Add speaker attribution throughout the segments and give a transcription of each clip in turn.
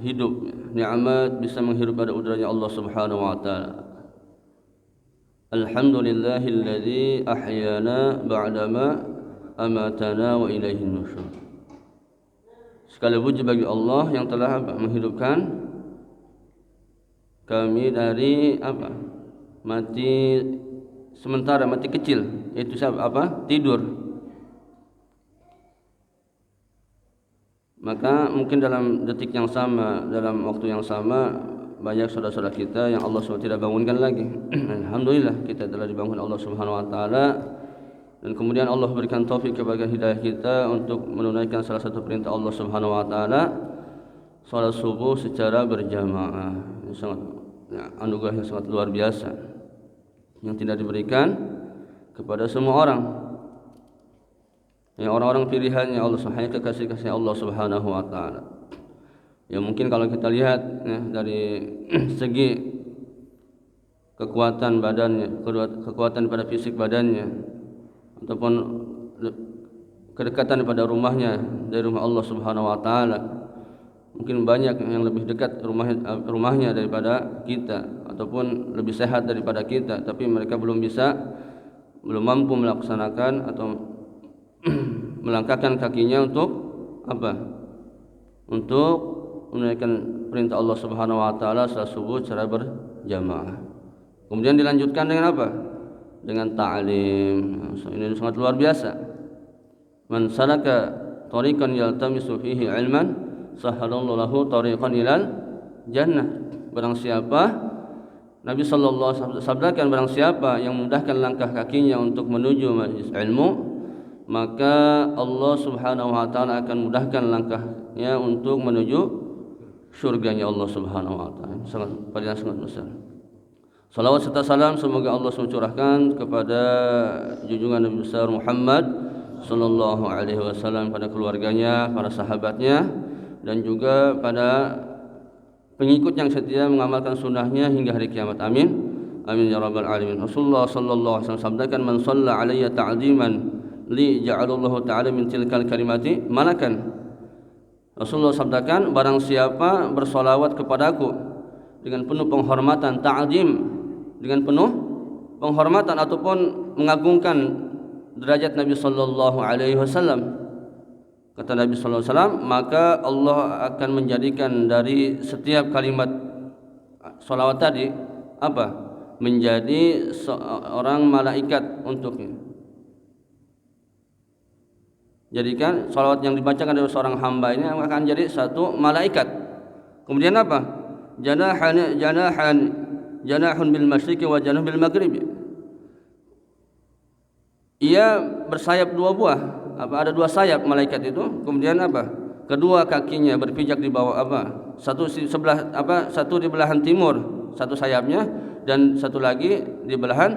Speaker 1: hidup, nikmat bisa menghirup pada udaranya Allah Subhanahu wa taala. Alhamdulillahilladzi ahyana ba'dama amatana wa ilaihin nusyur. Segala puji bagi Allah yang telah menghidupkan kami dari mati sementara, mati kecil, yaitu tidur. Maka mungkin dalam detik yang sama, dalam waktu yang sama, banyak saudara-saudara kita yang Allah SWT tidak bangunkan lagi. Alhamdulillah kita telah dibangun Allah Subhanahu wa taala, dan kemudian Allah berikan taufik kepada hidayah kita untuk menunaikan salah satu perintah Allah Subhanahu wa taala, salat subuh secara berjamaah. Sangat anugerah yang sangat luar biasa yang tidak diberikan kepada semua orang. Yang orang-orang pilihannya Allah, hanya kekasih-kasih Allah Subhanahu wa taala. Ya mungkin kalau kita lihat dari segi kekuatan badannya, kekuatan pada fisik badannya, ataupun kedekatan pada rumahnya dari rumah Allah Subhanahu wa taala, mungkin banyak yang lebih dekat rumahnya daripada kita, ataupun lebih sehat daripada kita, tapi mereka belum mampu melaksanakan atau melangkahkan kakinya untuk untuk menunaikan perintah Allah Subhanahu wa taala salat subuh secara berjamaah. Kemudian dilanjutkan dengan dengan ta'lim. Ini sangat luar biasa. Man salaka tariqan yaltamisu fihi ilman sahhalallahu lahu tariqan ilal jannah. Barang siapa, Nabi sallallahu alaihi wasallam sabdakan, barang siapa yang memudahkan langkah kakinya untuk menuju majlis ilmu, maka Allah Subhanahu wa taala akan mudahkan langkahnya untuk menuju syurganya Allah Subhanahu wa taala. Sangat besar. Salawat serta salam semoga Allah mencurahkan kepada junjungan Nabi besar Muhammad sallallahu alaihi wasallam, pada keluarganya, para sahabatnya, dan juga pada pengikut yang setia mengamalkan sunnahnya hingga hari kiamat. Amin. Amin ya rabbal alamin. Rasulullah sallallahu alaihi wasallam sabdakan, man shalla alayya ta'ziman li ja'alallahu ta'ala min tilkal kalimati malakan. Rasulullah sabdakan, barang siapa bersolawat kepadaku dengan penuh penghormatan, ta'zim, dengan penuh penghormatan ataupun mengagungkan derajat Nabi sallallahu alaihi wasallam, kata Nabi sallallahu alaihi wasallam, maka Allah akan menjadikan dari setiap kalimat solawat tadi menjadi seorang malaikat untuknya. Jadikan salawat yang dibacakan dari seorang hamba ini akan jadi satu malaikat. Kemudian janahun bil masyriqi wa janahun bil maghribi. Ia bersayap dua buah. Ada dua sayap malaikat itu. Kemudian kedua kakinya berpijak di bawah satu di belahan timur, satu sayapnya, dan satu lagi di belahan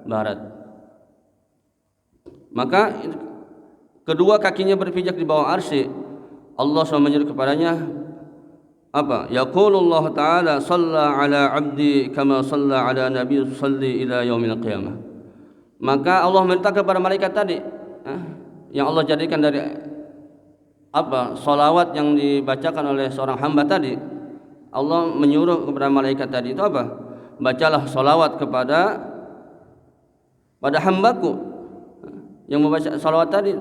Speaker 1: barat. Maka kedua kakinya berpijak di bawah arsy. Allah SWT menyuruh kepadanya yaqulullah ta'ala shalla ala abdi kama shalla ala nabi salli ila yaumil qiyamah. Maka Allah minta kepada malaikat tadi yang Allah jadikan dari salawat yang dibacakan oleh seorang hamba tadi. Allah menyuruh kepada malaikat tadi itu bacalah salawat pada hambaku yang membaca salawat tadi.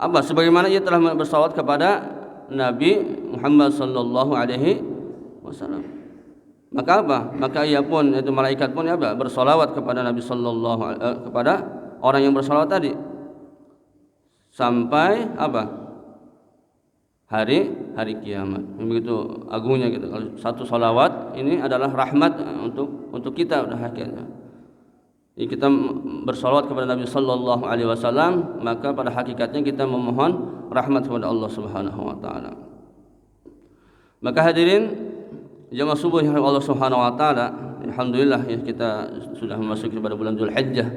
Speaker 1: Sebagaimana ia telah bersalawat kepada Nabi Muhammad sallallahu alaihi wasallam. Maka ia pun, yaitu malaikat pun bersalawat kepada Nabi kepada orang yang bersalawat tadi sampai hari kiamat. Begitu agungnya gitu. Kalau satu salawat ini adalah rahmat untuk kita udah hakikatnya. Kita bersalawat kepada Nabi sallallahu alaihi wasallam, maka pada hakikatnya kita memohon rahmat kepada Allah Subhanahu wa taala. Maka hadirin jamaah subuh yang Allah Subhanahu wa taala, alhamdulillah kita sudah memasuki pada bulan Dzulhijjah,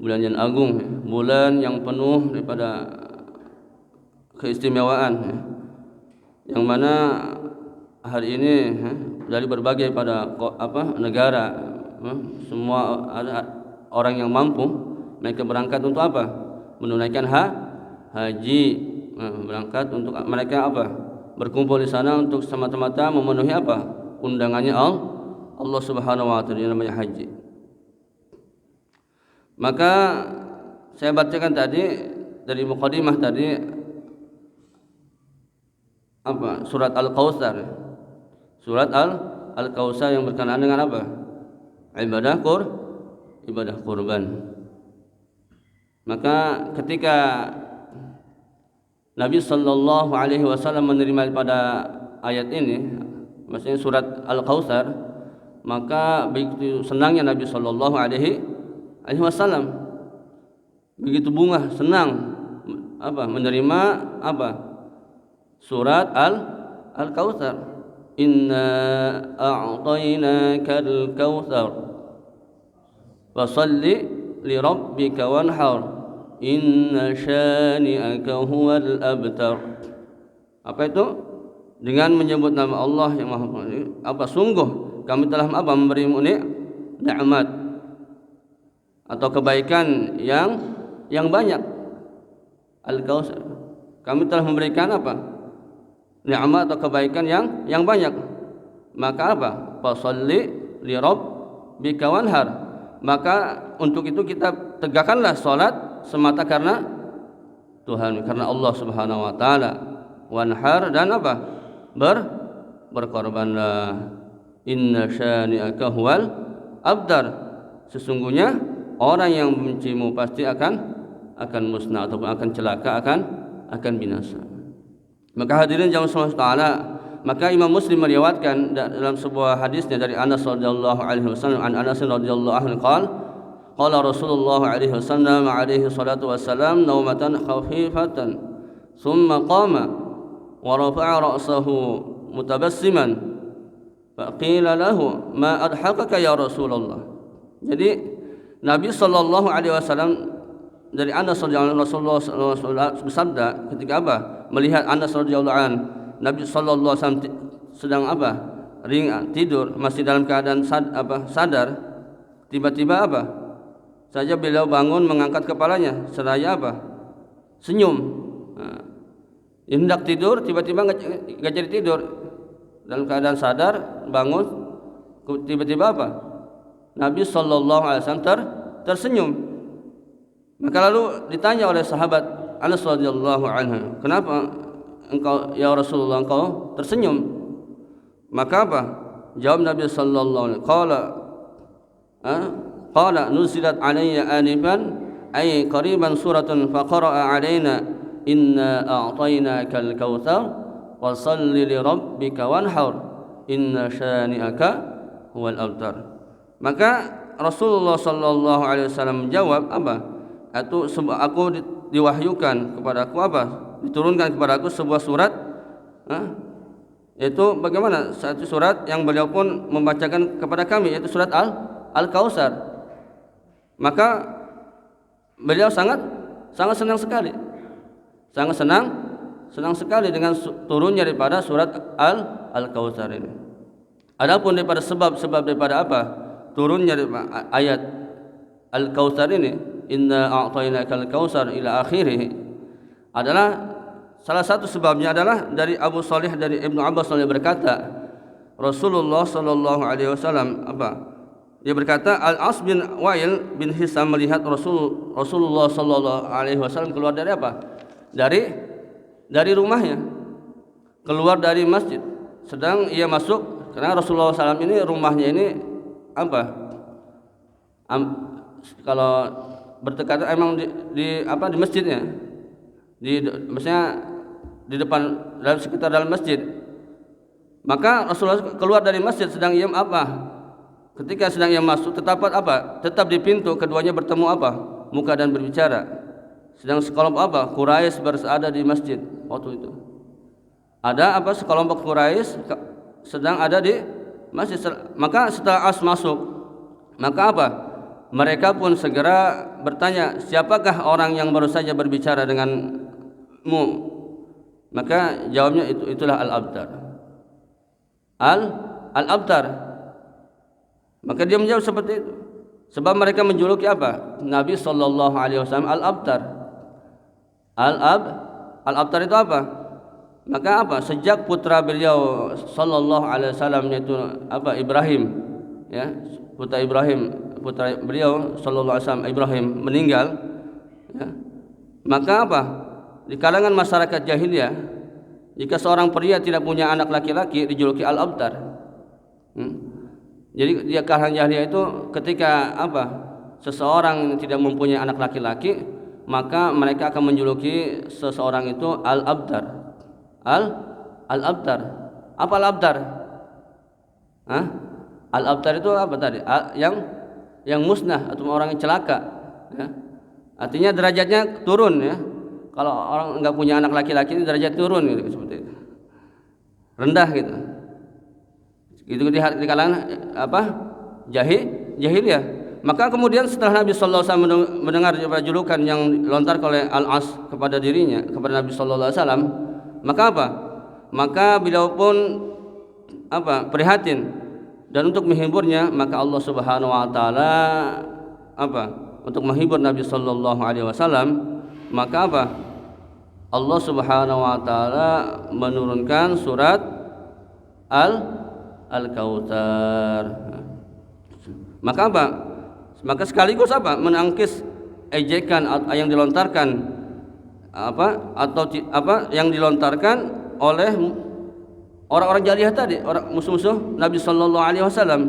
Speaker 1: bulan yang agung, bulan yang penuh daripada keistimewaan, yang mana hari ini dari berbagai pada negara, semua orang yang mampu mereka berangkat untuk menunaikan haji, berangkat untuk mereka berkumpul di sana untuk semata-mata memenuhi apa? Undangannya Allah Subhanahu wa taala, yang namanya haji. Maka saya bacakan tadi dari muqaddimah tadi apa? Surat Al-Kautsar. Surat Al-Kautsar yang berkenaan dengan apa? Ibadah kurban. Maka ketika Nabi sallallahu alaihi wasallam menerima pada ayat ini, maksudnya surat Al-Kautsar, maka begitu senangnya Nabi sallallahu alaihi wasallam, begitu bunga senang apa menerima apa surat Al-Kautsar. Inna a'tainakal kautsar fasalli li rabbika wanhar inna syani'aka huwal abtar. Apa itu? Dengan menyebut nama Allah yang Maha Pengasih, apa sungguh kami telah apa memberimu nikmat atau kebaikan yang banyak. Al-Kautsar, kami telah memberikan apa? Nikmat atau kebaikan yang banyak. Maka apa? Fasalli li rabbika wanhar. Maka untuk itu kita tegakkanlah salat semata karena Tuhan, karena Allah Subhanahu wa taala. Wanhar, dan apa? Berkorbanlah. Inna syani'aka huwal abtar. Sesungguhnya orang yang membencimu pasti akan musnah ataupun akan celaka, akan binasa. Maka hadirin jamaah Allah taala, maka Imam Muslim meriwayatkan dalam sebuah hadisnya dari Anas radhiyallahu alaihi wasallam, an Anas radhiyallahu anhu qala Rasulullah alaihi wasallam alaihi salatu wassalam naumatan khafifatan thumma qama wa rafa'a ra'sahu mutabassiman faqila lahu ma adhaqaka ya Rasulullah. Jadi Nabi sallallahu alaihi wasallam dari Anas radhiyallahu anhu, Rasulullah bersabda ketika apa? Melihat Anas radhiyallahu anhu, Nabi sallallahu alaihi wasallam sedang apa? Tidur, masih dalam keadaan sadar. Tiba-tiba apa? Saja beliau bangun mengangkat kepalanya seraya apa? Senyum. Hendak tidur, tiba-tiba enggak jadi tidur. Dalam keadaan sadar, bangun, tiba-tiba apa? Nabi sallallahu alaihi wasallam tersenyum. Maka lalu ditanya oleh sahabat Anas radhiyallahu anhu, "Kenapa engkau ya Rasulullah engkau tersenyum?" Maka apa? Jawab Nabi sallallahu alaihi wasallam, qala nuzilat alayya anifan ay qariban suratun faqara'a alaina inna a'tainakal kautsar wasalli li rabbika wanhar inna syani'aka huwal abtar. Maka Rasulullah sallallahu alaihi wasallam menjawab apa? Aku diwahyukan kepadaku apa? Diturunkan kepadaku sebuah surat, yaitu bagaimana? Satu surat yang beliau pun membacakan kepada kami, yaitu surat Al-Kautsar. Maka beliau sangat senang sekali. Sangat senang sekali dengan turunnya daripada surat Al-Kautsar ini. Adapun daripada sebab daripada apa? Turunnya ayat Al-Kautsar ini, inna a'tainakal kautsar ila akhirih, adalah salah satu sebabnya adalah dari Abu Shalih dari Ibnu Abbas berkata, Rasulullah sallallahu alaihi wasallam apa? Dia berkata, Al-As bin Wa'il bin Hisam melihat Rasulullah sallallahu alaihi wasallam keluar dari apa? Dari rumahnya, keluar dari masjid. Sedang ia masuk, karena Rasulullah SAW ini rumahnya ini apa? Kalau bertekad emang di masjidnya, maksudnya di depan sekitar dalam masjid. Maka Rasulullah keluar dari masjid sedang ia apa? Ketika sedang ia masuk, tetap di pintu keduanya bertemu apa? Muka dan berbicara. Sedang sekelompok apa? Quraisy berada di masjid waktu itu. Ada apa? Sekelompok Quraisy sedang ada di masjid. Maka setelah As masuk, maka apa? Mereka pun segera bertanya, siapakah orang yang baru saja berbicara denganmu? Maka jawabnya itulah Al-Abtar. Al-Abtar. Maka dia menjawab seperti itu. Sebab mereka menjuluki apa? Nabi sallallahu alaihi wasallam Al-Abtar. Al-Abtar itu apa? Maka apa? Sejak putra beliau sallallahu alaihi wasallam yaitu apa? Ibrahim, ya, putra beliau sallallahu alaihi wasallam Ibrahim meninggal, ya. Maka apa? Di kalangan masyarakat jahiliyah, jika seorang pria tidak punya anak laki-laki dijuluki al-abtar. Jadi dia kalangan jahiliyah itu ketika apa? Seseorang tidak mempunyai anak laki-laki, maka mereka akan menjuluki seseorang itu al-abtar. Al-abtar. Apa al-abtar? Hah? Al-abtar itu apa tadi? Yang musnah atau orang yang celaka, ya. Artinya derajatnya turun, ya. Kalau orang enggak punya anak laki-laki ini derajat turun gitu, seperti itu. Rendah gitu. Itu di kalangan apa? Jahiliyah. Maka kemudian setelah Nabi sallallahu alaihi wasallam mendengar julukan yang dilontarkan oleh Al-As kepada dirinya, kepada Nabi sallallahu alaihi wasallam, maka apa? Maka beliau pun apa? Prihatin, dan untuk menghiburnya maka Allah Subhanahu wa taala apa? Untuk menghibur Nabi sallallahu alaihi wasallam, maka apa? Allah Subhanahu wa taala menurunkan surat Al-Kautsar. Maka apa? Maka sekaligus apa? Menangkis ejekan yang dilontarkan apa atau apa yang dilontarkan oleh orang-orang jahiliyah tadi, orang musuh-musuh Nabi sallallahu alaihi wasallam.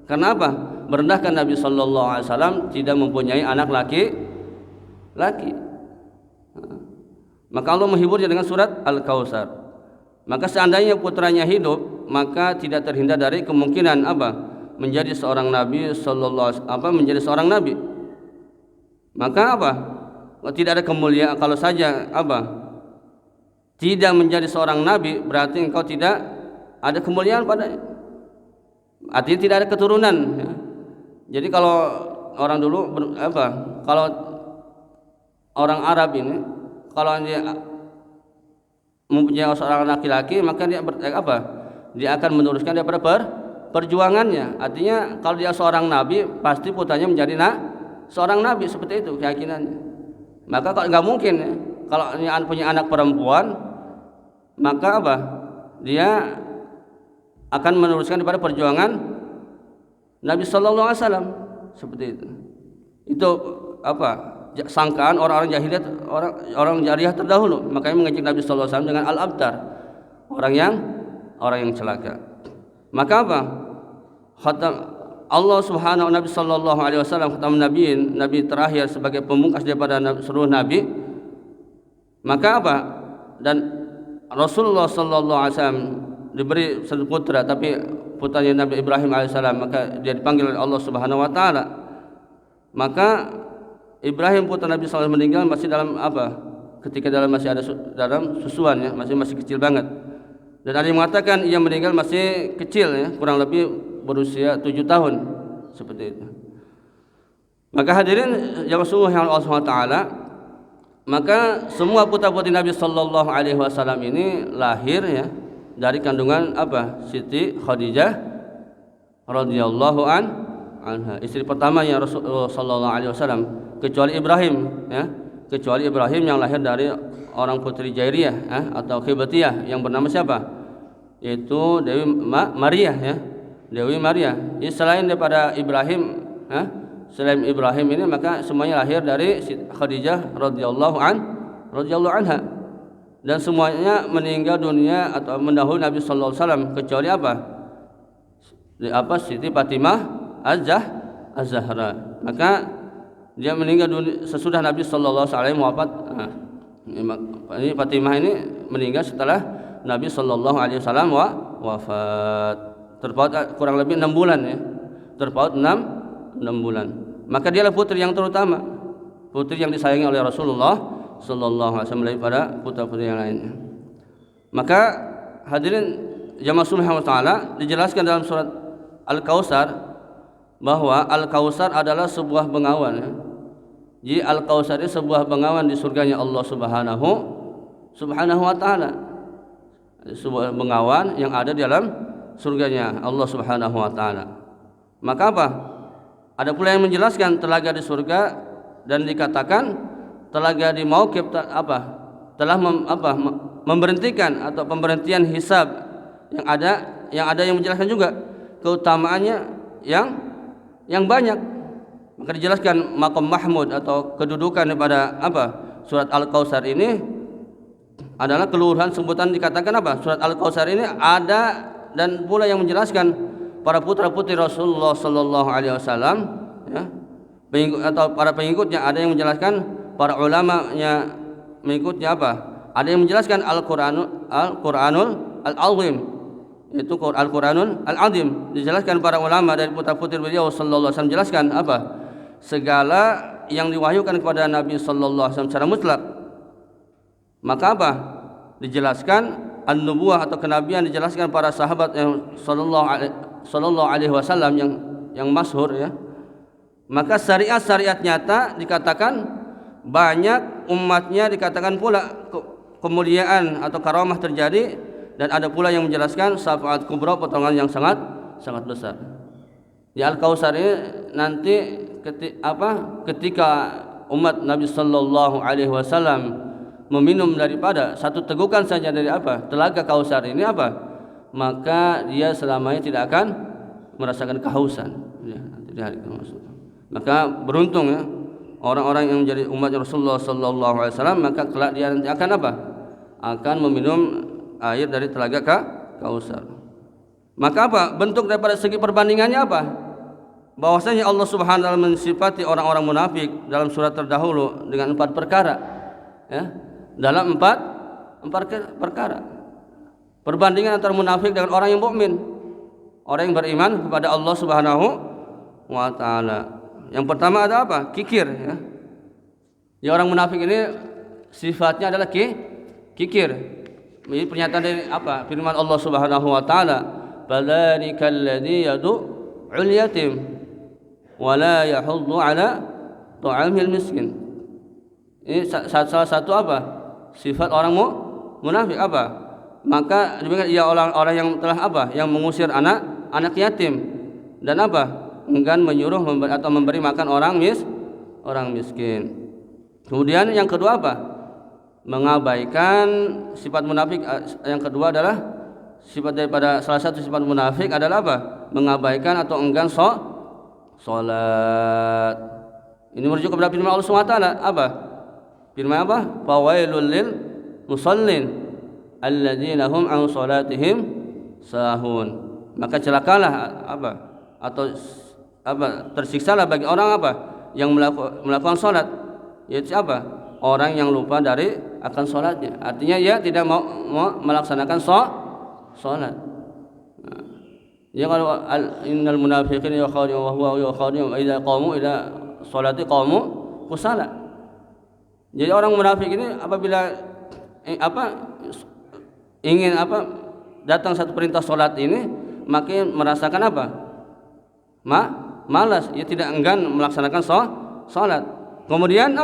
Speaker 1: Karena apa? Merendahkan Nabi sallallahu alaihi wasallam tidak mempunyai anak laki. Maka Allah menghiburnya dengan surat Al-Kautsar. Maka seandainya putranya hidup, maka tidak terhindar dari kemungkinan apa? Menjadi seorang nabi menjadi seorang nabi. Maka apa? Tidak ada kemuliaan kalau saja apa? Tidak menjadi seorang nabi, berarti engkau tidak ada kemuliaan padanya. Artinya tidak ada keturunan, ya. Jadi kalau orang dulu kalau orang Arab ini kalau dia mempunyai seorang laki-laki, maka dia dia akan meneruskan daripada perjuangannya. Artinya kalau dia seorang nabi, pasti putranya menjadi seorang nabi, seperti itu keyakinannya. Maka kalau nggak mungkin, ya, kalau dia punya anak perempuan, maka apa? Dia akan meneruskan daripada perjuangan Nabi sallallahu alaihi wasallam, seperti itu. Itu apa? Sangkaan orang-orang jahiliyah, orang jahiliyah terdahulu. Makanya mengejek Nabi sallallahu alaihi wasallam dengan al-abtar, orang yang celaka. Maka apa? Khatam Allah Subhanahu wa Nabi sallallahu alaihi wasallam, khatam nabiin, nabi terakhir sebagai pemungkas daripada seluruh nabi. Maka apa? Dan Rasulullah sallallahu alaihi wasallam diberi satu putra, tapi putranya Nabi Ibrahim alaihissalam, maka dia dipanggil oleh Allah Subhanahu wa taala. Maka Ibrahim putra Nabi sallallahu meninggal masih dalam apa? Ketika masih ada dalam susuan, ya, masih kecil banget. Dan ada yang mengatakan ia meninggal masih kecil, ya, kurang lebih berusia 7 tahun, seperti itu. Maka hadirin yang sungguh yang Allah Subhanahu wa taala, maka semua putra-putri Nabi sallallahu alaihi wasallam ini lahir, ya, dari kandungan apa? Siti Khadijah radhiyallahu anha, istri pertamanya Rasulullah sallallahu alaihi wasallam, kecuali Ibrahim, ya, kecuali Ibrahim yang lahir dari orang putri Jairiyah, ya, atau Khibatiyah yang bernama siapa? Yaitu Dewi Maria, ya, Dewi Maria. Jadi selain daripada Ibrahim, ya, selain Ibrahim ini maka semuanya lahir dari Khadijah radhiyallahu anha. Dan semuanya meninggal dunia atau mendahului Nabi sallallahu alaihi wasallam, kecuali apa? Siti Fatimah Az-Zahra. Maka dia meninggal dunia sesudah Nabi sallallahu alaihi wasallam wafat. Ini Fatimah ini meninggal setelah Nabi sallallahu alaihi wasallam wafat. Terpaut kurang lebih 6 bulan, ya. Terpaut 6 bulan. Maka dialah putri yang terutama, putri yang disayangi oleh Rasulullah sallallahu alaihi wasallam daripada putra-putri yang lainnya. Maka hadirin jamaah subhanahu wa taala, dijelaskan dalam surat Al-Kautsar bahwa Al-Kautsar adalah sebuah bengawan, ya. Jadi Al-Kautsar itu sebuah bengawan di surganya Allah subhanahu wa taala. Sebuah bengawan yang ada di dalam surganya Allah Subhanahu wa taala. Maka apa? Ada pula yang menjelaskan telaga di surga, dan dikatakan telaga di Mauqif telah memberhentikan atau pemberhentian hisab yang ada yang menjelaskan juga keutamaannya yang banyak. Maka dijelaskan maqam mahmud atau kedudukan daripada surat Al-Kautsar ini adalah keluhuran sebutan. Dikatakan surat Al-Kautsar ini ada dan pula yang menjelaskan para putra-putri Rasulullah sallallahu alaihi wasallam, ya, atau para pengikutnya. Ada yang menjelaskan para ulamanya mengikutnya ada yang menjelaskan Al-Qur'anul Al-Azim, yaitu Al-Qur'anul Al-Azim. Dijelaskan para ulama dari putra-putri beliau sallallahu alaihi wasallam, menjelaskan segala yang diwahyukan kepada Nabi sallallahu alaihi wasallam secara mutlak. Maka dijelaskan an-nubuwah atau kenabian, dijelaskan para sahabat yang sallallahu alaihi wasallam yang masyhur, ya. Maka syariat nyata dikatakan banyak, umatnya dikatakan pula kemuliaan atau karamah terjadi, dan ada pula yang menjelaskan syafaat kubra, pertolongan yang sangat besar. Di Al-Kautsar ini nanti ketika umat Nabi sallallahu alaihi wasallam meminum daripada satu tegukan saja dari telaga Kautsar ini, maka dia selamanya tidak akan merasakan kehausan, ya, nanti di hari kiamat. Maka beruntung, ya, orang-orang yang menjadi umat Rasulullah sallallahu alaihi wasallam, maka kelak dia nanti akan akan meminum air dari telaga Kautsar. Maka bentuk daripada segi perbandingannya bahwasanya Allah Subhanahu wa taala mensifati orang-orang munafik dalam surat terdahulu dengan 4 perkara, ya. Dalam 4 perkara perbandingan antara munafik dengan orang yang mukmin, orang yang beriman kepada Allah Subhanahu wa taala. Yang pertama ada kikir, ya. Ya, orang munafik ini sifatnya adalah kikir. Ini pernyataan dari firman Allah Subhanahu wa taala, "Fadzalikal ladzi yad'ul yatim wa la yahuddu 'ala ta'amil miskin." Ini salah satu sifat orang munafik. Maka demikian ia orang yang telah yang mengusir anak yatim dan enggan menyuruh atau memberi makan orang miskin. Kemudian yang kedua mengabaikan sifat munafik. Yang kedua adalah sifat daripada salah satu sifat munafik adalah mengabaikan atau enggan salat. Ini merujuk kepada firman Allah Subhanahu wa taala. Firman fawailul lil musallin alladzina hum an salatihim sahun. Maka celakalah atau tersiksalah bagi orang yang melakukan salat, yaitu orang yang lupa dari akan salatnya. Artinya ia tidak mau melaksanakan salat. Ya, kalau innal munafiqina yakhadi'una wa huwa yakhadi'u idza qamu ila salati qamu kusala. Jadi orang munafik ini apabila ingin datang satu perintah salat ini, maka merasakan malas, ia tidak enggan melaksanakan salat. Kemudian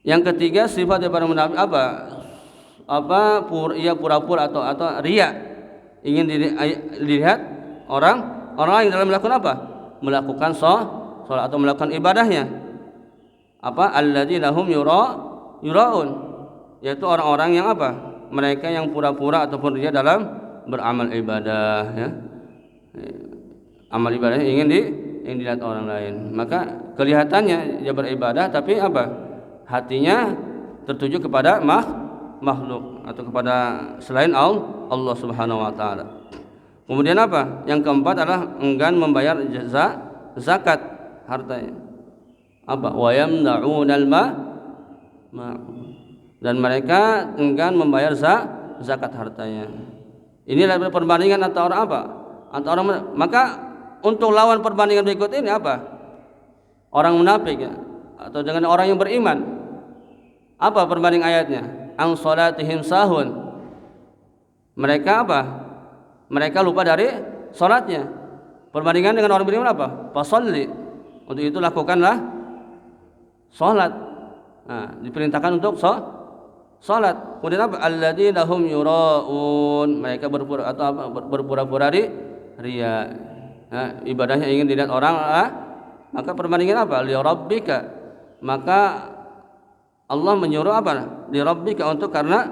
Speaker 1: yang ketiga sifat daripada munafik ia pura-pura atau riya, ingin dilihat orang lain dalam melakukan melakukan salat atau melakukan ibadahnya. Alladzina hum yura'un, yaitu orang-orang yang mereka yang pura-pura ataupun riya dalam beramal ibadah, ya. Amal ibadahnya ingin dilihat orang lain. Maka kelihatannya dia beribadah, tapi hatinya tertuju kepada makhluk atau kepada selain Allah Subhanahu wa taala. Kemudian yang keempat adalah enggan membayar zakat hartanya. Wa yamna'unal dan mereka enggan membayar zakat hartanya. Inilah perbandingan antara antara orang. Maka untuk lawan perbandingan berikut ini orang munafik, ya, atau dengan orang yang beriman. Perbanding ayatnya? An salatihim sahun. Mereka mereka lupa dari salatnya. Perbandingan dengan orang beriman fasalli. Untuk itu lakukanlah salat. Diperintahkan untuk salat. Kemudian alladzina hum yura'un, mereka berpura-pura riya. Ibadahnya ingin dilihat orang. Maka perbandingan li rabbika. Maka Allah menyuruh li rabbika, untuk karena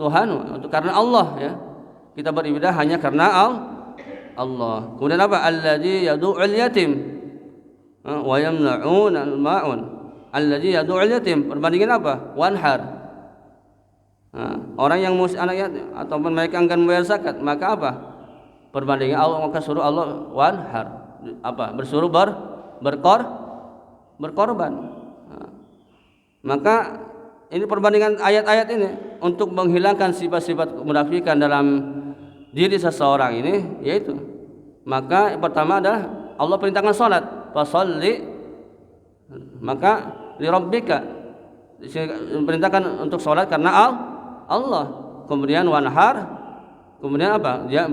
Speaker 1: Tuhan, untuk karena Allah ya. Kita beribadah hanya karena Allah. Kemudian apa? Alladzi yad'ul yatim wa yamna'un al-ma'un. Alladzi yad'ul yatim, perbandingan apa? Wanhar. Orang yang anak yatim ataupun mereka enggan membayar zakat, maka apa? Perbandingan Allah, maka suruh Allah wanhar, apa? Bersuruh berkorban. Maka ini perbandingan ayat-ayat ini untuk menghilangkan sifat-sifat kemunafikan dalam diri seseorang ini, yaitu maka yang pertama adalah Allah perintahkan salat, fasholli, maka li rabbika, perintahkan untuk salat karena Allah. Kemudian wanhar, kemudian apa? Dia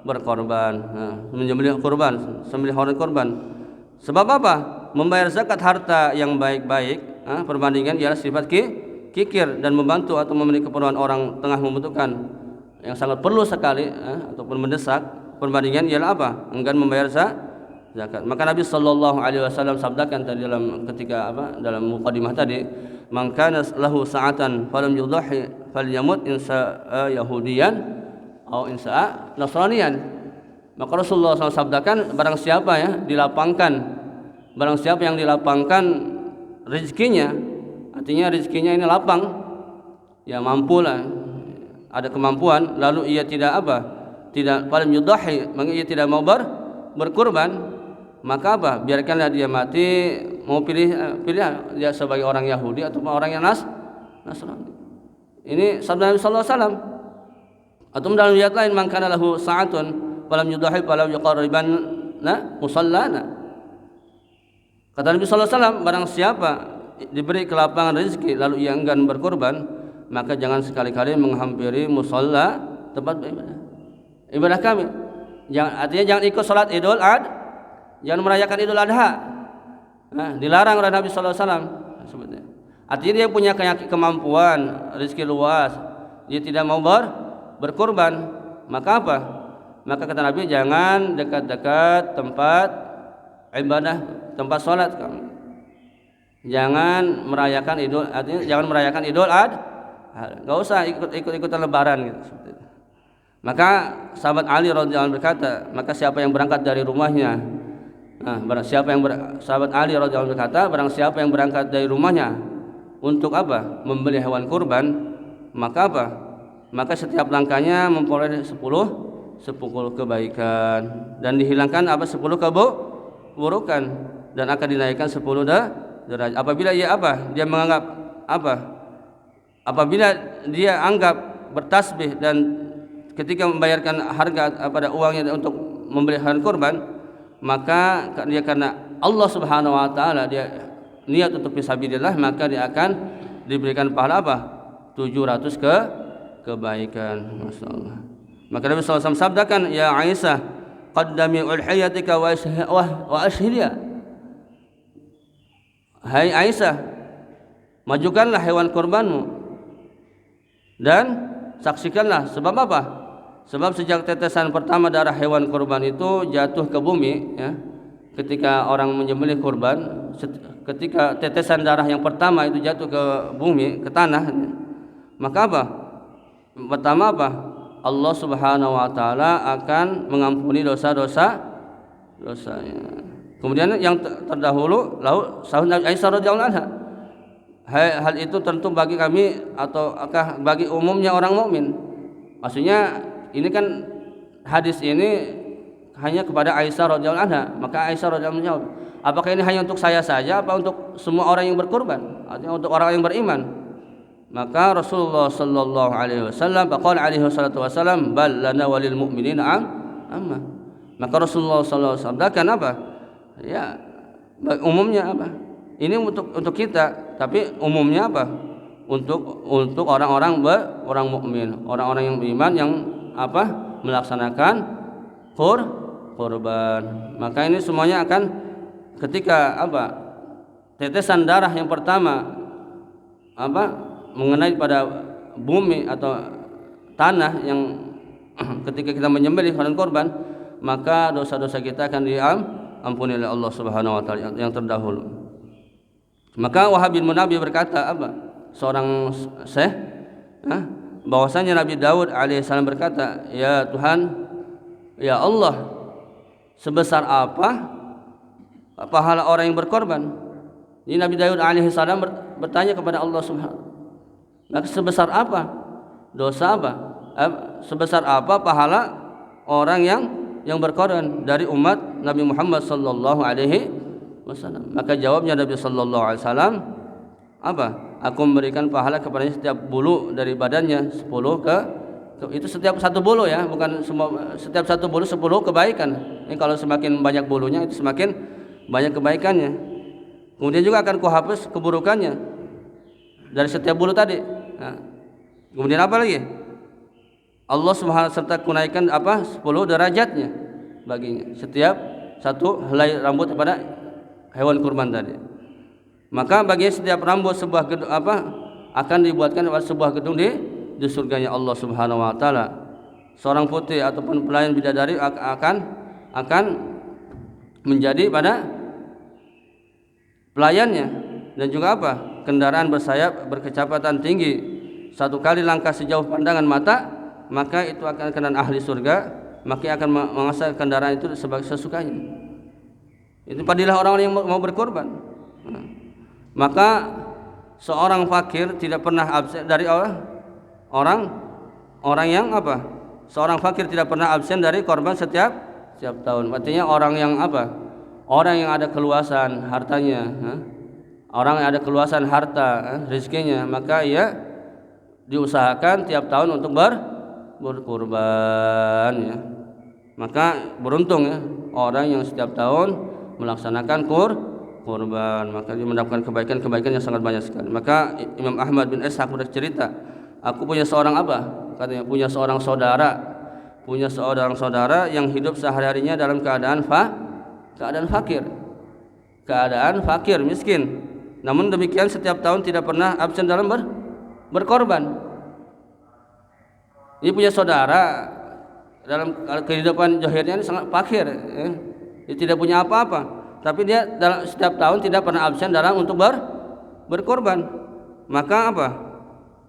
Speaker 1: berkorban, menyembelih korban, sembelih hewan korban. Sebab apa? Membayar zakat harta yang baik-baik, perbandingan ialah sifat kikir dan membantu atau memenuhi keperluan orang tengah membutuhkan yang sangat perlu sekali ataupun mendesak. Perbandingan ialah apa? Enggan membayar zakat. Maka Nabi sallallahu alaihi wasallam sabdakan tadi dalam mukadimah tadi, "Man kana lahu sa'atan falam yudhi falyamut insa yahudiyan atau insa nasraniyan." Maka Rasulullah SAW sabdakan, barang siapa yang dilapangkan rezekinya, artinya rezekinya ini lapang, ya mampulah, ada kemampuan, lalu ia tidak falam yudhi, maka ia tidak mau berkurban, maka apa? Biarkanlah dia mati, mau pilih dia sebagai orang Yahudi atau orang yang Nasrani. Ini sabda Nabi sallallahu alaihi wasallam. Atau dalam riwayat lain, man kana lahu sa'atun falam yudhi falam yuqarribanna musallana. Kata Nabi sallallahu alaihi wasallam, barang siapa diberi kelapangan rezeki lalu ia enggan berkorban, maka jangan sekali-kali menghampiri musalla, tempat ibadah kami. Artinya jangan ikut salat Idul Adha, jangan merayakan Idul Adha. Dilarang oleh Nabi sallallahu alaihi wasallam sebetulnya. Artinya dia punya kemampuan, rezeki luas, dia tidak mau berkorban, maka apa? Maka kata Nabi, jangan dekat-dekat tempat ibadah, tempat salat kamu. Jangan merayakan Idul Adha. Enggak usah ikut-ikutan lebaran gitu. Maka sahabat Ali radhiyallahu anhu berkata, maka siapa yang berangkat dari rumahnya, sahabat Ali radhiyallahu anhu berkata, barang siapa yang berangkat dari rumahnya untuk apa? Membeli hewan kurban, maka apa? Maka setiap langkahnya memperoleh 10 kebaikan dan dihilangkan 10 keburukan dan akan dinaikkan 10 derajat. Apabila dia menganggap apabila dia anggap bertasbih dan ketika membayarkan harga pada uangnya untuk membeli hewan kurban, maka dia karena Allah Subhanahu wa taala dia niat untuk fisabilillah, maka dia akan diberikan pahala 700 kebaikan. Masyaallah. Maka Nabi sallallahu alaihi wasallam sabdakan, ya Aisyah, qaddami ulhiyatika wa ashhidiya. Hai Aisyah, majukanlah hewan kurbanmu dan saksikanlah. Sebab apa? Sebab sejak tetesan pertama darah hewan kurban itu jatuh ke bumi, ya, ketika orang menyembelih kurban, ketika tetesan darah yang pertama itu jatuh ke bumi, ke tanah, maka apa? Pertama apa? Allah Subhanahu wa taala akan mengampuni dosa-dosanya. Kemudian yang terdahulu, lalu sahut Aisyah radhiyallahu anha, hal itu tentu bagi kami ataukah bagi umumnya orang mukmin. Maksudnya ini kan hadis ini hanya kepada Aisyah radhiyallahu anha. Maka Aisyah radhiyallahu anha, apakah ini hanya untuk saya saja apa untuk semua orang yang berkurban? Artinya untuk orang yang beriman. Maka Rasulullah sallallahu alaihi wasallam faqala alaihi wassalatu wassalam, bal lana walil mu'minina amma. Maka Rasulullah sallallahu alaihi wasallam sabdakan apa? Ya, umumnya apa? Ini untuk kita, tapi umumnya apa? Untuk orang-orang orang mukmin, orang-orang yang beriman yang melaksanakan kurban. Maka ini semuanya akan ketika tetesan darah yang pertama mengenai pada bumi atau tanah yang ketika kita menyembelih hewan kurban, maka dosa-dosa kita akan diampuni oleh Allah Subhanahu wa taala yang terdahulu. Maka Wahab bin Munabbih berkata, seorang syekh bahwasanya Nabi Daud alaihissalam berkata, ya Tuhan, ya Allah, sebesar apa pahala orang yang berkorban? Ini Nabi Daud alaihissalam bertanya kepada Allah Subhanahu. Maka sebesar apa dosa apa? Sebesar apa pahala orang yang berkorban dari umat Nabi Muhammad sallallahu alaihi wasallam? Maka jawabnya Nabi sallallahu alaihi wasallam, apa? Aku memberikan pahala kepadanya setiap bulu dari badannya 10 itu setiap satu bulu ya, bukan semua, setiap satu bulu 10 kebaikan. Ini kalau semakin banyak bulunya itu semakin banyak kebaikannya. Kemudian juga akan kuhapus keburukannya dari setiap bulu tadi. Nah, kemudian apa lagi? Allah Subhanahu serta kunaikan apa? 10 derajatnya baginya setiap satu helai rambut pada hewan kurban tadi. Maka baginya setiap rambut sebuah gedung akan dibuatkan sebuah gedung di surganya Allah Subhanahu wa taala. Seorang putri ataupun pelayan bidadari akan menjadi pada pelayannya. Dan juga apa? Kendaraan bersayap berkecepatan tinggi, satu kali langkah sejauh pandangan mata, maka itu akan kendaraan ahli surga, maka akan mengasah kendaraan itu sebagai sesukanya. Itu padilah orang-orang yang mau berkorban. Maka seorang fakir tidak pernah absen dari orang yang apa? Seorang fakir tidak pernah absen dari korban setiap tahun. Artinya orang yang apa? Orang yang ada keluasan hartanya, orang yang ada keluasan harta, rezekinya, maka ia diusahakan tiap tahun untuk berkurban ya. Maka beruntung ya orang yang setiap tahun melaksanakan kurban, maka dia mendapatkan kebaikan yang sangat banyak sekali. Maka Imam Ahmad bin Ishaq bercerita, aku punya seorang katanya punya seorang saudara yang hidup sehari-harinya dalam keadaan fakir, miskin. Namun demikian setiap tahun tidak pernah absen dalam berkorban. Ini punya saudara dalam kehidupan zahirnya ini sangat fakir ya. Dia tidak punya apa-apa, tapi dia dalam setiap tahun tidak pernah absen dalam untuk berkorban. Maka apa?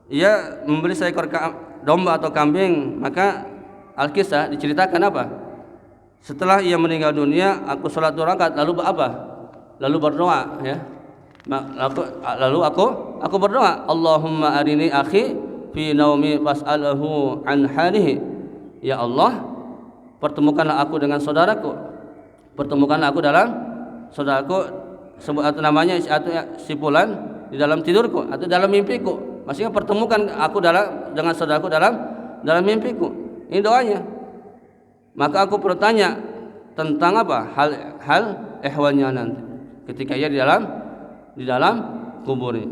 Speaker 1: Ia membeli seekor domba atau kambing. Maka Al-Kisah diceritakan apa? Setelah ia meninggal dunia, aku sholat 2 rakaat lalu lalu berdoa ya. Lalu aku berdoa, Allahumma arini akhi fi naumi fas'alahu an halihi. Ya Allah, pertemukanlah aku dengan saudaraku. Pertemukanlah aku dalam saudaraku, atau namanya atau si fulan di dalam tidurku atau dalam mimpiku. Maksudnya pertemukan aku dengan saudaraku dalam mimpiku. Ini doanya. Maka aku bertanya tentang apa? Hal ihwannya nanti ketika ia di dalam kuburnya.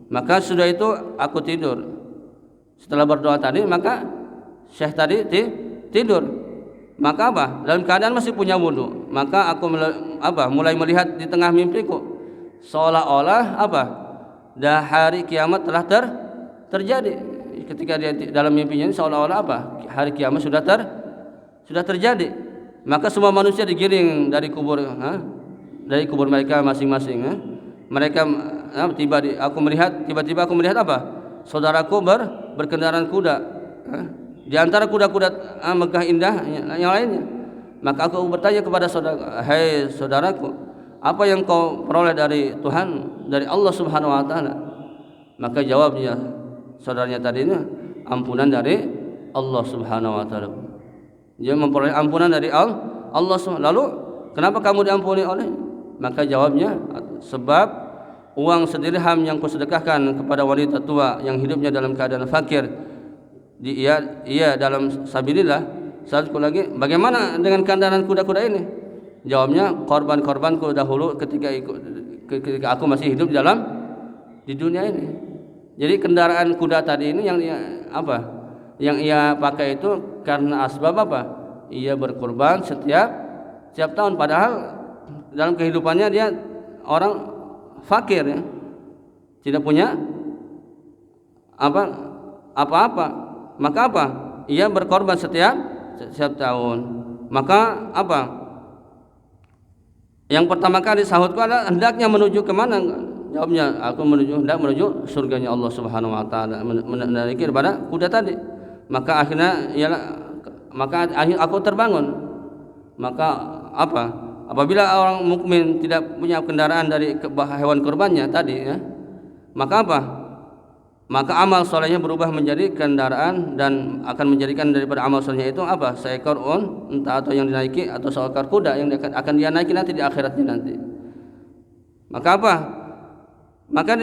Speaker 1: Maka sudah itu aku tidur. Setelah berdoa tadi, maka Syekh tadi tidur. Maka apa? Dalam keadaan masih punya wudu. Maka aku mulai melihat di tengah mimpiku seolah-olah dah hari kiamat telah terjadi. Ketika dia dalam mimpinya ini seolah-olah hari kiamat sudah terjadi. Maka semua manusia digiring dari kubur mereka masing-masing. Mereka tiba-tiba aku melihat saudaraku berkendaraan kuda. Di antara kuda-kuda megah indah yang lainnya. Maka aku bertanya kepada hai saudaraku, apa yang kau peroleh dari Tuhan, dari Allah Subhanahu wa taala? Maka jawabnya saudaranya tadinya, ampunan dari Allah Subhanahu wa taala. Dia memperoleh ampunan dari Allah Subhanahu. Lalu kenapa kamu diampuni oleh? Maka jawabnya, sebab uang sedirham yang kusedekahkan kepada wanita tua yang hidupnya dalam keadaan fakir, ia dalam sabilillah. Satu lagi, bagaimana dengan kendaraan kuda-kuda ini? Jawabnya, korban-korbanku dahulu ketika aku masih hidup di dunia ini. Jadi kendaraan kuda tadi ini yang ia pakai itu karena asbab ia berkorban setiap tahun, padahal dalam kehidupannya dia orang fakir ya, tidak punya apa-apa. Maka ia berkorban setiap tahun. Maka yang pertama kali sahutku adalah hendaknya menuju kemana? Jawabnya, aku hendak menuju surganya Allah Subhanahu wa taala, menaiki daripada kuda tadi. Maka akhirnya aku terbangun. Maka apa? Apabila orang mukmin tidak punya kendaraan dari hewan kurbannya tadi ya, maka apa? Maka amal solehnya berubah menjadi kendaraan dan akan menjadikan daripada amal solehnya itu apa? Seekor unta atau yang dinaiki atau seekor kuda yang akan dia naiki nanti di akhiratnya nanti. Maka apa? Maka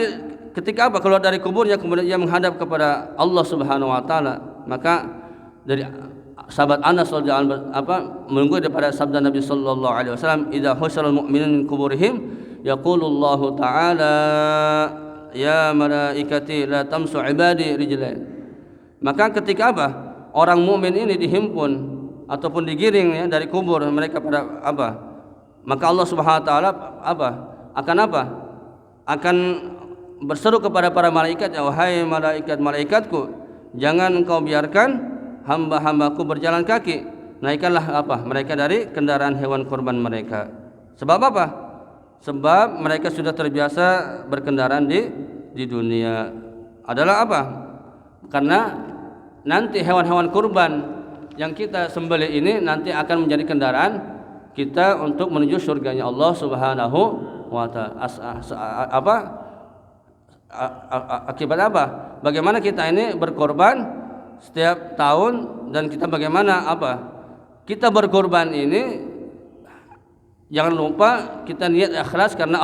Speaker 1: ketika apa? Keluar dari kuburnya kemudian dia menghadap kepada Allah Subhanahu wa taala, maka dari sahabat Anas radhiyallahu anhu menunggu daripada sabda Nabi sallallahu alaihi wasallam, "Idza husyiral mu'minun min kuburihim yaqulullahu ta'ala ya malaikati la tamsu ibadi rijlain." Maka ketika apa? Orang mukmin ini dihimpun ataupun digiring ya dari kubur mereka pada apa? Maka Allah Subhanahu wa taala apa? Akan berseru kepada para malaikat, ya wahai malaikat-malaikatku, jangan engkau biarkan hamba-hambaku berjalan kaki. Naikkanlah apa? Mereka dari kendaraan hewan kurban mereka. Sebab apa? Sebab mereka sudah terbiasa berkendaraan di dunia. Adalah apa? Karena nanti hewan-hewan kurban yang kita sembelih ini nanti akan menjadi kendaraan kita untuk menuju surganya Allah Subhanahu wa ta'ala. Akibat apa? Bagaimana kita ini berkorban setiap tahun dan kita bagaimana apa? Kita berkorban ini jangan lupa kita niat ikhlas karena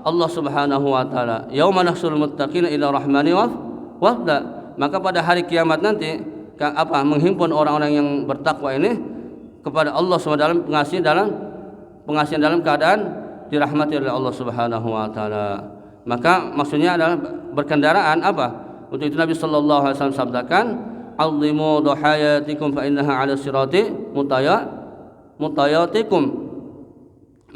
Speaker 1: Allah Subhanahu wa taala. Yauma nahsyurul muttaqina ila rahmani wafda. Maka pada hari kiamat nanti menghimpun orang-orang yang bertakwa ini kepada Allah Subhanahu wa taala pengasihan dalam keadaan dirahmati oleh Allah Subhanahu wa taala. Maka maksudnya adalah berkendaraan apa? Untuk itu Nabi sallallahu alaihi wasallam sabdakan, "Azimu dhahayatikum fa innaha 'ala sirati mutayatikum."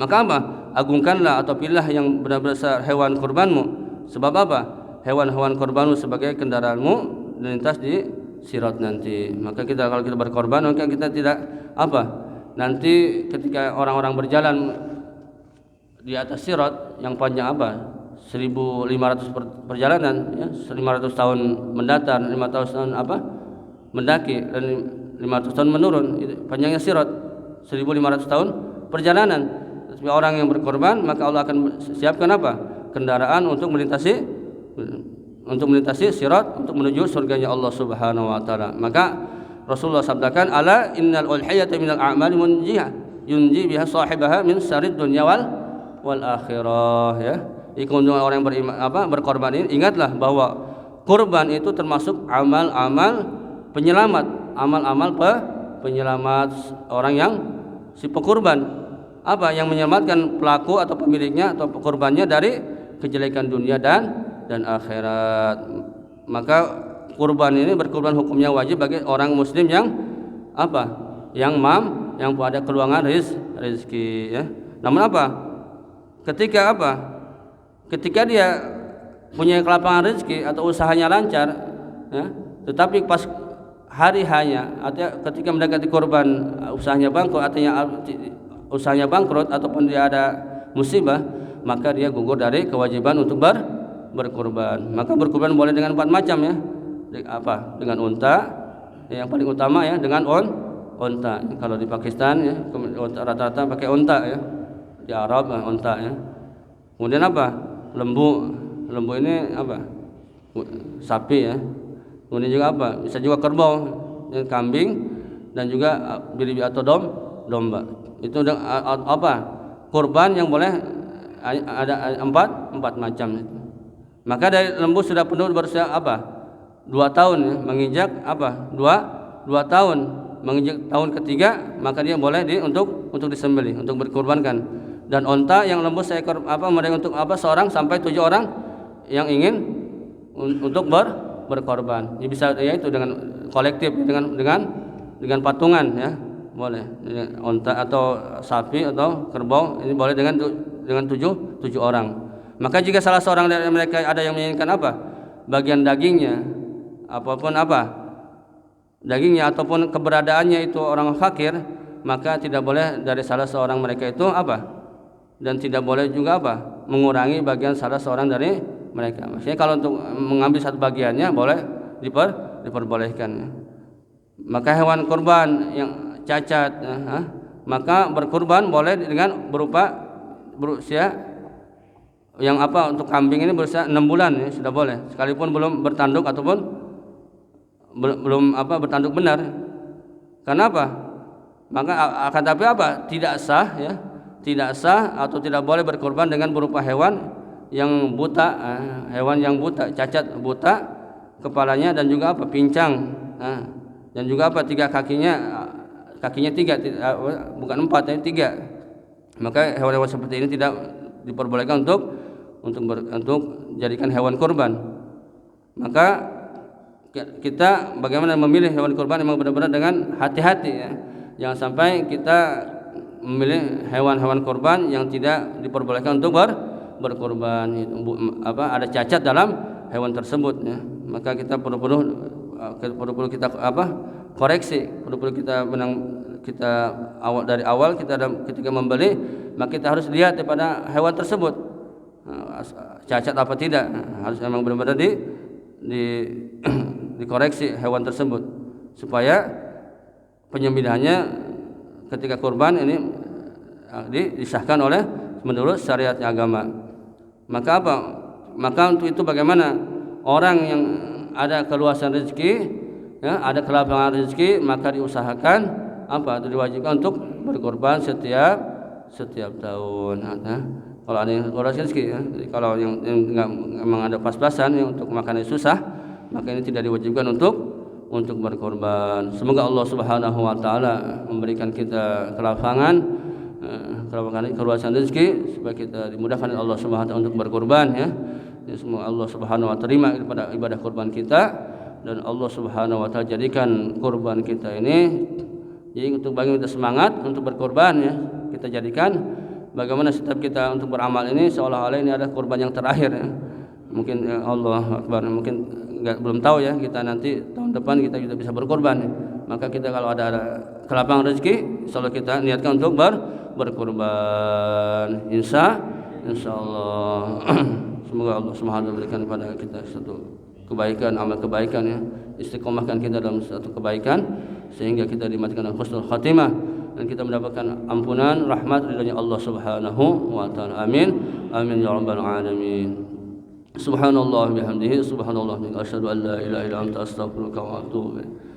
Speaker 1: Maka apa? Agungkanlah atau pilihlah yang benar-benar hewan kurbanmu. Sebab apa? Hewan-hewan kurbanmu sebagai kendaraanmu lintas di sirat nanti. Maka kalau kita berkorban maka kita tidak apa? Nanti ketika orang-orang berjalan di atas sirat yang panjang apa? 1.500 perjalanan ya, 500 tahun mendatar, 500 tahun apa? Mendaki dan 500 tahun menurun. Itu panjangnya sirat 1.500 tahun perjalanan. Orang yang berkorban maka Allah akan siapkan apa? Kendaraan untuk melintasi sirat untuk menuju surganya Allah Subhanahu wa taala. Maka Rasulullah sabdakan, "Ala innal ulhiyata minal a'mali yunji biha sahibaha min sarid dunya wal akhirah." Ya. Ikut orang yang berkorban ini ingatlah bahwa kurban itu termasuk amal-amal penyelamat, penyelamat orang yang si pekurban. Apa yang menyelamatkan pelaku atau pemiliknya atau kurbannya dari kejelekan dunia dan akhirat. Maka kurban ini berkurban hukumnya wajib bagi orang muslim yang yang ada keluangan rezeki ya. Namun ketika dia punya kelapangan rezeki atau usahanya lancar ya, tetapi pas hari hanya artinya ketika mendekati kurban usahanya bangkrut ataupun dia ada musibah, maka dia gugur dari kewajiban untuk berkurban. Maka berkurban boleh dengan 4 macam ya. Dengan unta, yang paling utama ya, dengan unta. Kalau di Pakistan ya, rata-rata pakai unta ya. Di Arab unta ya. Kemudian lembu ini sapi ya. Kemudian juga bisa juga kerbau, kambing dan juga biri atau domba. Itu kurban yang boleh ada 4 macam itu. Maka dari lembu sudah penuh berusia 2 tahun ya, menginjak 2 tahun menginjak tahun ketiga, maka dia boleh untuk disembelih, untuk berkurbankan. Dan onta yang lembu seekor mereka untuk seorang sampai 7 orang yang ingin untuk berkorban. Ini bisa yaitu dengan kolektif dengan patungan ya. Boleh onta atau sapi atau kerbau ini boleh dengan 7 orang. Maka jika salah seorang dari mereka ada yang menginginkan bagian dagingnya dagingnya ataupun keberadaannya itu orang fakir, maka tidak boleh dari salah seorang mereka itu dan tidak boleh juga apa? Mengurangi bagian salah seorang dari mereka. Maksudnya kalau untuk mengambil satu bagiannya boleh diperbolehkan. Maka hewan kurban yang cacat, maka berkurban boleh dengan berusia yang apa, untuk kambing ini berusia 6 bulan ya, sudah boleh sekalipun belum bertanduk ataupun belum bertanduk benar. Karena apa? Maka akan tapi apa? Tidak sah ya. Tidak sah atau tidak boleh berkorban dengan berupa hewan yang buta, hewan yang buta, cacat buta kepalanya dan juga apa? Pincang, dan juga apa? Kakinya 3, bukan 4 tapi 3. Maka hewan-hewan seperti ini tidak diperbolehkan untuk jadikan hewan kurban. Maka kita bagaimana memilih hewan kurban memang benar-benar dengan hati-hati ya. Jangan sampai kita memilih hewan-hewan kurban yang tidak diperbolehkan untuk berkurban, ada cacat dalam hewan tersebut ya. Maka kita perlu kita koreksi, perlu kita dari awal ketika membeli, maka kita harus lihat daripada hewan tersebut cacat apa tidak. Harus memang benar-benar dikoreksi hewan tersebut supaya penyembelihannya ketika kurban ini disahkan menurut syariatnya agama. Maka untuk itu bagaimana orang yang ada keluasan rezeki ya, ada kelapangan rezeki, maka diusahakan diwajibkan untuk berkorban setiap tahun. Kalau ada yang keluasan rezeki ya. Jadi kalau yang memang ada pas-pasan ya, untuk makannya susah, maka ini tidak diwajibkan untuk berkorban. Semoga Allah Subhanahu wa taala memberikan kita kelapangan keluasan rezeki supaya kita dimudahkan oleh Allah Subhanahu wa taala untuk berkorban ya. Semoga Allah Subhanahu wa taala terima daripada ibadah kurban kita, dan Allah Subhanahu wa taala jadikan kurban kita ini jadi untuk bagi kita semangat untuk berkorban ya. Kita jadikan bagaimana setiap kita untuk beramal ini seolah-olah ini adalah kurban yang terakhir ya. Mungkin Allah Akbar, mungkin belum tahu ya, kita nanti tahun depan kita juga bisa berkorban. Maka kita kalau ada kelapangan rezeki, insyaallah kita niatkan untuk berkorban. Insyaallah. Semoga Allah Subhanahu memberikan kepada kita satu kebaikan, amal kebaikan ya. Istiqomahkan kita dalam satu kebaikan sehingga kita dimatikan dengan husnul khatimah dan kita mendapatkan ampunan, rahmat, ridhonya Allah Subhanahu wa taala. Amin. Amin ya rabbal alamin. Subhanallah bihamdihi, subhanallah, asyhadu an la ilaha illa anta, astaghfiruka wa atubu ilaik.